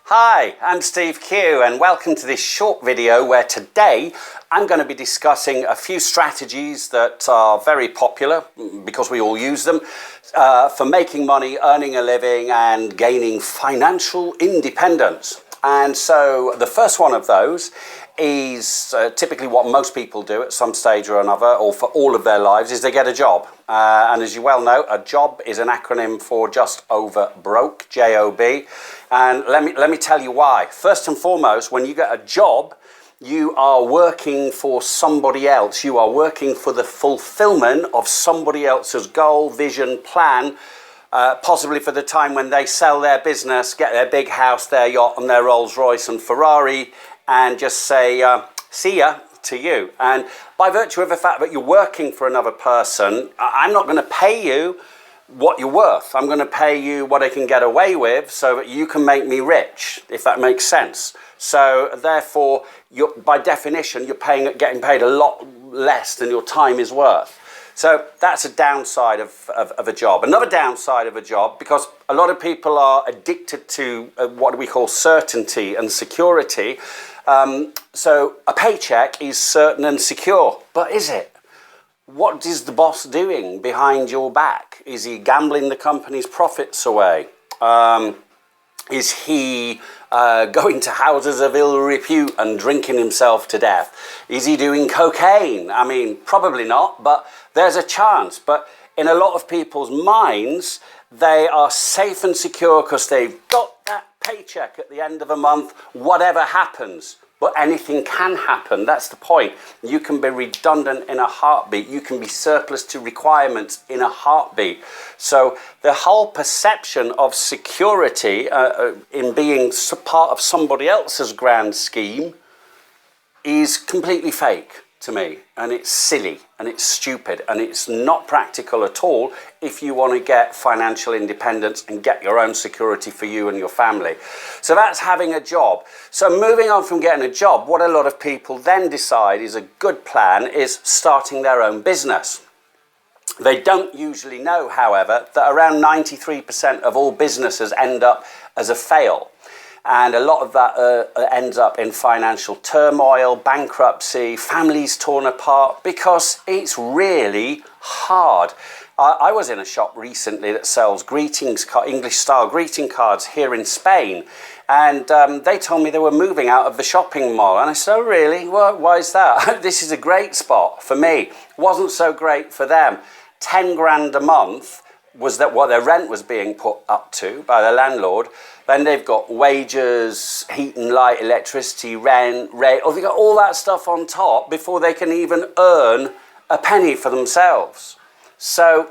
Hi, I'm Steve Q and welcome to this short video where today I'm going to be discussing a few strategies that are very popular because we all use them for making money, earning a living and gaining financial independence. And so the first one of those is typically what most people do at some stage or another, or for all of their lives, is they get a job. And as you well know, a job is an acronym for just over broke, J-O-B. And let me tell you why. First and foremost, when you get a job, you are working for somebody else. You are working for the fulfillment of somebody else's goal, vision, plan, possibly for the time when they sell their business, get their big house, their yacht and their Rolls Royce and Ferrari, and just say, see ya to you. And by virtue of the fact that you're working for another person, I'm not going to pay you what you're worth. I'm going to pay you what I can get away with so that you can make me rich, if that makes sense. So therefore, by definition, you're getting paid a lot less than your time is worth. So that's a downside of a job. Another downside of a job, because a lot of people are addicted to what we call certainty and security. So a paycheck is certain and secure, but is it? What is the boss doing behind your back? Is he gambling the company's profits away? Is he going to houses of ill repute and drinking himself to death? Is he doing cocaine? I mean, probably not, but there's a chance. But in a lot of people's minds, they are safe and secure because they've got that paycheck at the end of a month, whatever happens. But anything can happen, that's the point. You can be redundant in a heartbeat. You can be surplus to requirements in a heartbeat. So the whole perception of security in being part of somebody else's grand scheme is completely fake to me. And it's silly and it's stupid and it's not practical at all if you want to get financial independence and get your own security for you and your family. So that's having a job. So moving on from getting a job, what a lot of people then decide is a good plan is starting their own business. They don't usually know, however, that around 93% of all businesses end up as a fail. And a lot of that ends up in financial turmoil, bankruptcy, families torn apart, because it's really hard. I was in a shop recently that sells English-style greeting cards here in Spain, and they told me they were moving out of the shopping mall. And I said, oh, really? Well, why is that? This is a great spot for me. Wasn't so great for them. 10 grand a month was that what their rent was being put up to by the landlord. Then they've got wages, heat and light, electricity, rent, or they've got all that stuff on top before they can even earn a penny for themselves. So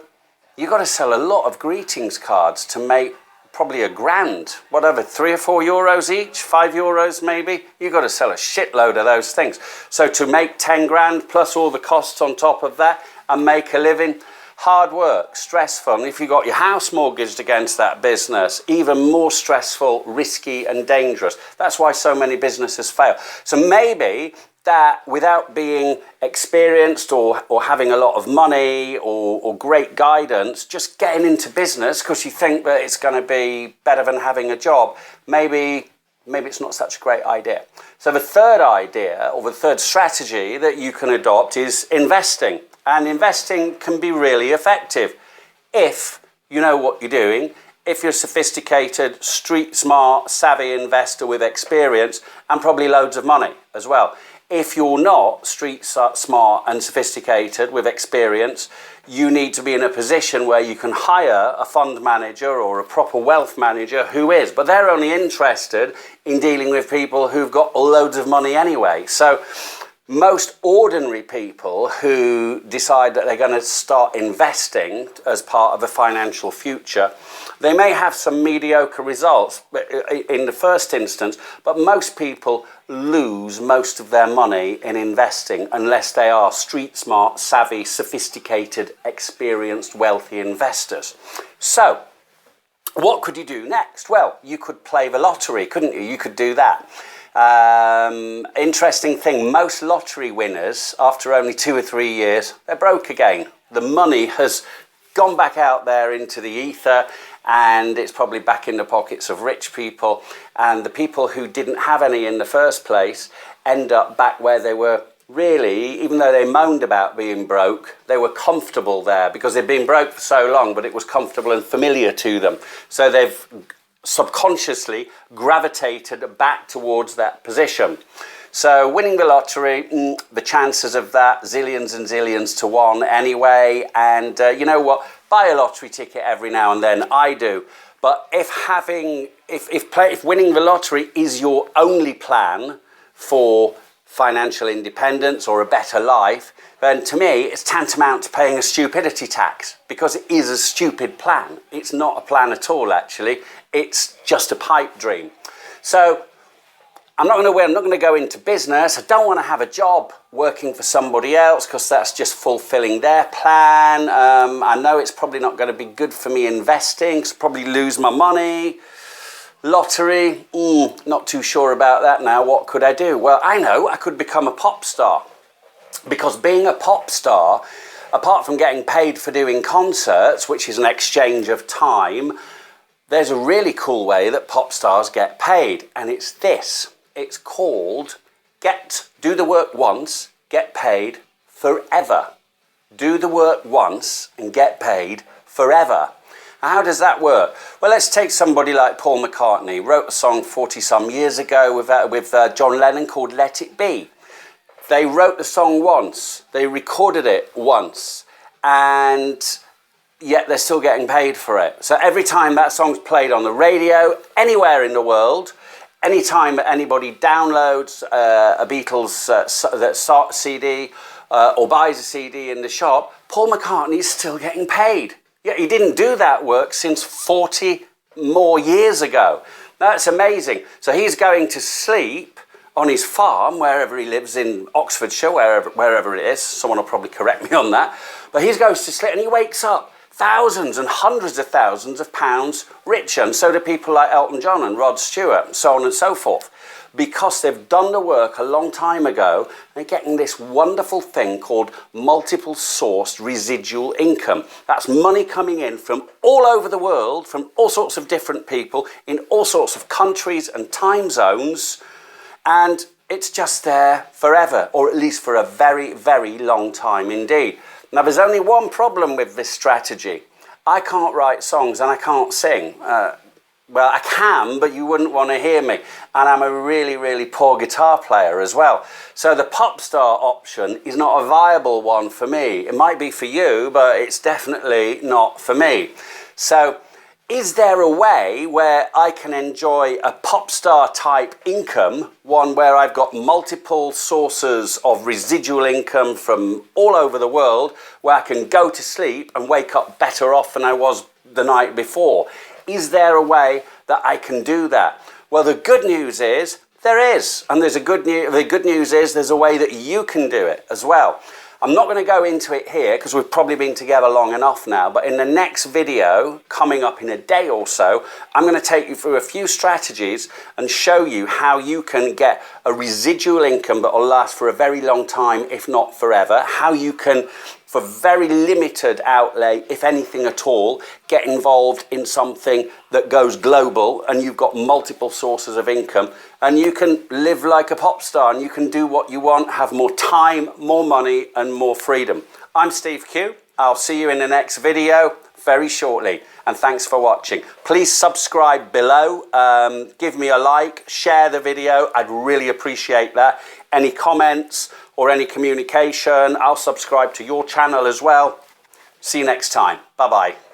you've got to sell a lot of greetings cards to make probably a grand, whatever, 3 or 4 euros each, 5 euros maybe. You've got to sell a shitload of those things. So to make 10 grand plus all the costs on top of that and make a living, hard work, stressful, and if you've got your house mortgaged against that business, even more stressful, risky and dangerous. That's why so many businesses fail. So maybe that without being experienced or having a lot of money or great guidance, just getting into business because you think that it's going to be better than having a job, maybe it's not such a great idea. So the third idea or the third strategy that you can adopt is investing. And investing can be really effective if you know what you're doing, if you're a sophisticated, street smart, savvy investor with experience and probably loads of money as well. If you're not street smart and sophisticated with experience, you need to be in a position where you can hire a fund manager or a proper wealth manager who is. But they're only interested in dealing with people who've got loads of money anyway. So most ordinary people who decide that they're going to start investing as part of a financial future, they may have some mediocre results in the first instance, but most people lose most of their money in investing unless they are street smart, savvy, sophisticated, experienced, wealthy investors. So what could you do next? Well, you could play the lottery, couldn't you? You could do that. Interesting thing, most lottery winners, after only 2 or 3 years, they're broke again. The money has gone back out there into the ether and it's probably back in the pockets of rich people, and the people who didn't have any in the first place end up back where they were. Really, even though they moaned about being broke, they were comfortable there because they'd been broke for so long, but it was comfortable and familiar to them. So they've subconsciously gravitated back towards that position. So winning the lottery, the chances of that, zillions and zillions to one anyway. And you know what? Buy a lottery ticket every now and then. I do. But if winning the lottery is your only plan for financial independence or a better life, then to me it's tantamount to paying a stupidity tax, because it is a stupid plan. It's not a plan at all, actually. It's just a pipe dream. So I'm not going to go into business. I don't want to have a job working for somebody else, because that's just fulfilling their plan. I know it's probably not going to be good for me investing, because I'll probably lose my money. Lottery, not too sure about that now. What could I do? Well, I know I could become a pop star, because being a pop star, apart from getting paid for doing concerts, which is an exchange of time, there's a really cool way that pop stars get paid, and it's this. It's called do the work once, get paid forever. Do the work once and get paid forever. How does that work? Well, let's take somebody like Paul McCartney. He wrote a song 40-some years ago with John Lennon called Let It Be. They wrote the song once. They recorded it once. And yet they're still getting paid for it. So every time that song's played on the radio, anywhere in the world, anytime anybody downloads a Beatles CD or buys a CD in the shop, Paul McCartney is still getting paid. Yeah, he didn't do that work since 40 more years ago. That's amazing. So he's going to sleep on his farm, wherever he lives in Oxfordshire, wherever it is. Someone will probably correct me on that. But he goes to sleep and he wakes up thousands and hundreds of thousands of pounds richer. And so do people like Elton John and Rod Stewart, and so on and so forth. Because they've done the work a long time ago, they're getting this wonderful thing called multiple sourced residual income. That's money coming in from all over the world, from all sorts of different people, in all sorts of countries and time zones, and it's just there forever, or at least for a very, very long time indeed. Now, there's only one problem with this strategy. I can't write songs and I can't sing. Well, I can, but you wouldn't want to hear me. And I'm a really, really poor guitar player as well. So the pop star option is not a viable one for me. It might be for you, but it's definitely not for me. So is there a way where I can enjoy a pop star type income, one where I've got multiple sources of residual income from all over the world, where I can go to sleep and wake up better off than I was the night before? Is there a way that I can do that? Well, the good news is there is. And the good news is there's a way that you can do it as well. I'm not going to go into it here because we've probably been together long enough now, but in the next video, coming up in a day or so, I'm going to take you through a few strategies and show you how you can get a residual income that will last for a very long time, if not forever, how you can, for very limited outlay, if anything at all, get involved in something that goes global and you've got multiple sources of income and you can live like a pop star and you can do what you want, have more time, more money and more freedom. I'm Steve Q. I'll see you in the next video very shortly, and thanks for watching. Please subscribe below, give me a like, share the video. I'd really appreciate that. Any comments or any communication, I'll subscribe to your channel as well. See you next time. Bye-bye.